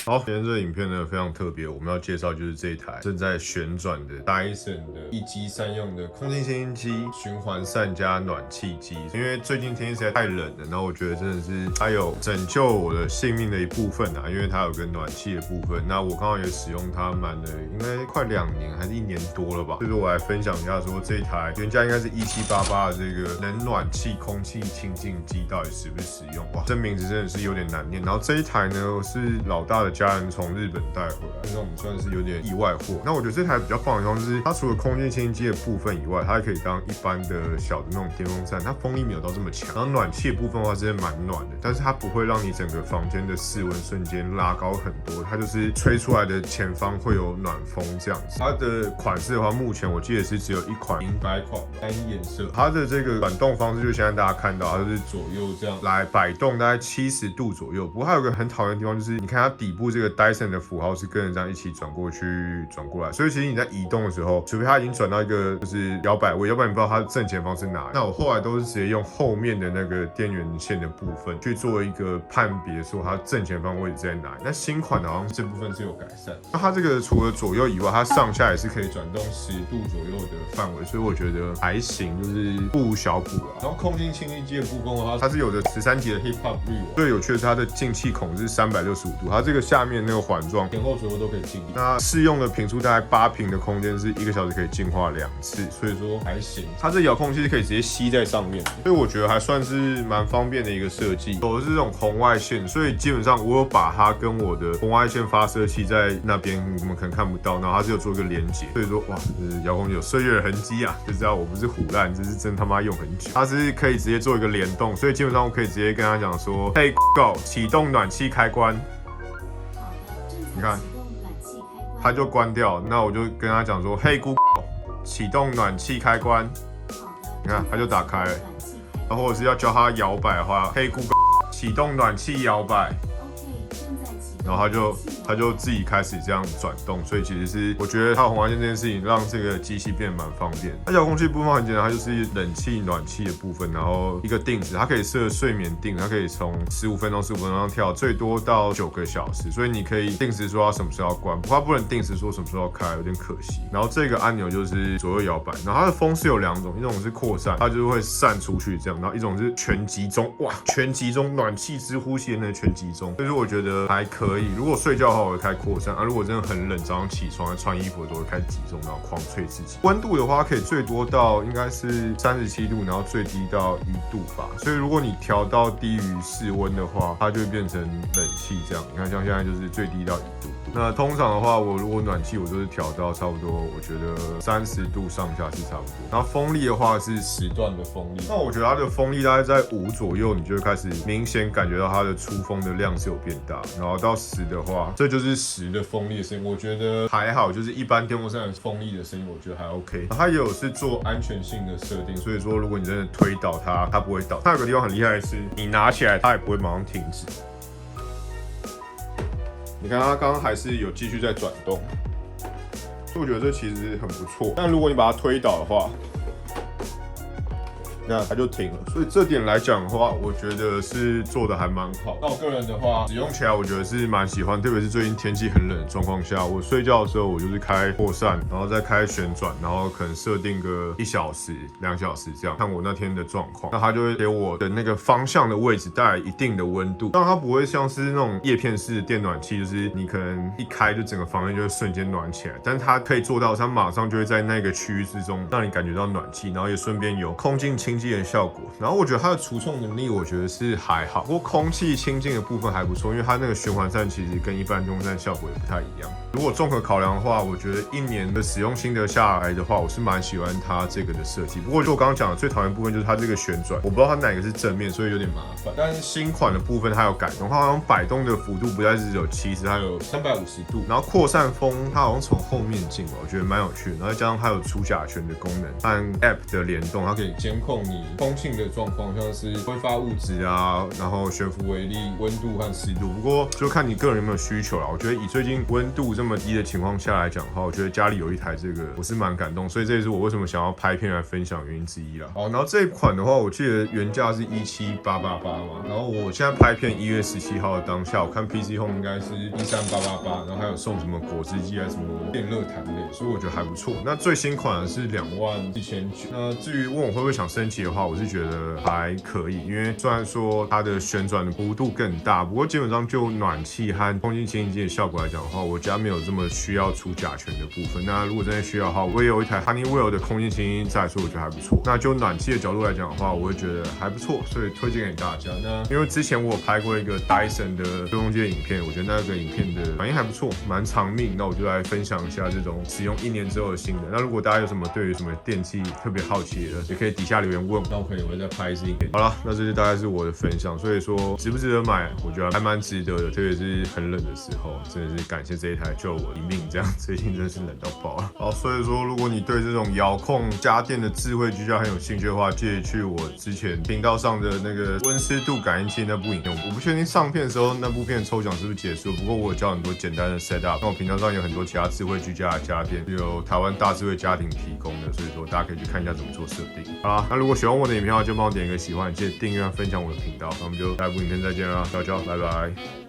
好，今天这个影片呢非常特别，我们要介绍就是这一台正在旋转的 Dyson 的一机三用的空气清新机、循环扇加暖气机。因为最近天气实在太冷了，然后我觉得真的是它有拯救我的性命的一部分啊，因为它有个暖气的部分。那我刚好也使用它满了应该快2年还是1年多了吧，所以说我来分享一下说这一台原价应该是1788的这个冷暖气空气清净机到底实不实用。哇，这名字真的是有点难念。然后这一台呢是老大的家人从日本带回来，那我们算是有点意外货。那我觉得这台比较棒的地方就是它除了空气清新机的部分以外，它还可以当一般的小的那种电风扇，它风力没有到这么强。然后暖气的部分的话是蛮暖的，但是它不会让你整个房间的室温瞬间拉高很多，它就是吹出来的前方会有暖风这样子。它的款式的话，目前我记得是只有一款银白款单一颜色。它的这个转动方式就现在大家看到，它就是左右这样来摆动，大概70度左右。不过它有个很讨厌的地方，就是你看它底部这个 Dyson 的符号是跟着这样一起转过去、转过来，所以其实你在移动的时候，除非它已经转到一个就是摇摆位，要不然你不知道它的正前方是哪里。那我后来都是直接用后面的那个电源线的部分去做一个判别，说它正前方位置在哪里。那新款的好像这部分是有改善。那它这个除了左右以外，它上下也是可以转动10度左右的范围，所以我觉得还行，就是不无小补啊。然后空气清新机的部分的话，它是有着13级的 Hip Hop 滤网，最有趣的是它的进气孔是365度，它这个下面那个环状前后左右都可以进。那适用的坪数大概8坪的空间是1个小时可以净化2次，所以说还行。它这遥控器是可以直接吸在上面，所以我觉得还算是蛮方便的一个设计。有的是这种红外线，所以基本上我有把它跟我的红外线发射器在那边，你们可能看不到，然后它是有做一个连接，所以说哇，遥控器有岁月的痕迹啊，就知道我不是唬烂，这是真他妈用很久。它是可以直接做一个联动，所以基本上我可以直接跟他讲说，嘿 ，Go 启动暖气开关。你看，它就关掉。那我就跟他讲说，嘿 ，Google 启动暖气开关。你看，它就打开了。然后或者是要教它摇摆的话，嘿 ，Google 启动暖气摇摆。然后它就自己开始这样转动，所以其实是我觉得它红外线这件事情让这个机器变得蛮方便。那遥控器部分很简单，它就是冷气、暖气的部分，然后一个定时，它可以设睡眠定，它可以从15分钟上跳，最多到9个小时，所以你可以定时说它什么时候要关，不过它不能定时说什么时候要开，有点可惜。然后这个按钮就是左右摇摆，然后它的风是有2种，一种是扩散，它就是会散出去这样，然后一种是全集中，哇，全集中暖气之呼吸的那个全集中，所以说我觉得还可以。如果睡觉的话，我会开扩散啊；如果真的很冷，早上起床穿衣服的时候会开集中，然后狂吹自己。温度的话，可以最多到应该是37度，然后最低到1度吧。所以如果你调到低于室温的话，它就会变成冷气这样。你看，像现在就是最低到1度。那通常的话，我如果暖气我都是调到差不多，我觉得30度上下是差不多。然后风力的话是10段的风力，那我觉得它的风力大概在5左右，你就会开始明显感觉到它的出风的量是有变大。然后到10的话，这就是10的风力的声音，我觉得还好，就是一般电风扇的风力的声音，我觉得还 OK。它也有是做安全性的设定，所以说如果你真的推倒它，它不会倒。它有个地方很厉害的是，你拿起来它也不会马上停止。你看它刚刚还是有继续在转动，所以我觉得这其实很不错。但如果你把它推倒的话，那它就停了，所以这点来讲的话，我觉得是做的还蛮好。那我个人的话，使用起来我觉得是蛮喜欢，特别是最近天气很冷的状况下，我睡觉的时候我就是开扩散，然后再开旋转，然后可能设定个1小时、2小时这样，看我那天的状况，那它就会给我的那个方向的位置带来一定的温度，但它不会像是那种叶片式的电暖气，就是你可能一开就整个房间就会瞬间暖起来，但它可以做到，它马上就会在那个区域之中让你感觉到暖气，然后也顺便有空气清新的效果。然后我觉得它的除臭能力，我觉得是还好，不过空气清净的部分还不错，因为它那个循环扇其实跟一般电风扇效果也不太一样。如果综合考量的话，我觉得1年的使用心得下来的话，我是蛮喜欢它这个的设计。不过就我刚刚讲的最讨厌的部分就是它这个旋转，我不知道它哪个是正面，所以有点麻烦。但是新款的部分它有改动，它好像摆动的幅度不再是只有70，它有350度，然后扩散风它好像从后面进，我觉得蛮有趣的。然后再加上它有除甲醛的功能和 App 的联动，它可以监控你通信的状况，像是挥发物质啊，然后悬浮微粒、温度和湿度。不过就看你个人有没有需求啦。我觉得以最近温度这么低的情况下来讲的话，我觉得家里有一台这个我是蛮感动，所以这也是我为什么想要拍片来分享原因之一啦。好，然后这一款的话，我记得原价是17888嘛，然后我现在拍片1月17号的当下，我看 PC Home 应该是13888，然后还有送什么果汁机啊、什么电热毯类，所以我觉得还不错。那最新款的是24900，那至于问我会不会想升级的话，我是觉得还可以，因为虽然说它的旋转的弧度更大，不过基本上就暖气和空气清新机的效果来讲的话，我家没有这么需要出甲醛的部分。那如果真的需要的话，我也有一台 Honeywell 的空气清新在，所以我觉得还不错。那就暖气的角度来讲的话，我会觉得还不错，所以推荐给大家。那因为之前我有拍过一个 Dyson 的吹风机的影片，我觉得那个影片的反应还不错，蛮长命。那我就来分享一下这种使用1年之后的心得。那如果大家有什么对于什么电器特别好奇的，也可以底下留言问，那我可能会再拍一支影片。好了，那这大概是我的分享。所以说值不值得买，我觉得还蛮值得的，特别是很冷的时候，真的是感谢这一台救我一命。这样最近真的是冷到爆了。好，所以说如果你对这种遥控家电的智慧居家很有兴趣的话，记得去我之前频道上的那个温湿度感应器那部影片。我不确定上片的时候那部片抽奖是不是结束，不过我有教很多简单的 setup。那我频道上有很多其他智慧居家的家电，有台湾大智慧家庭提供的，所以说大家可以去看一下怎么做设定。好啦，那如果喜欢我的影片的话，就帮我点一个喜欢，记得订阅和分享我的频道。那我们就下一部影片再见啦，大家拜拜。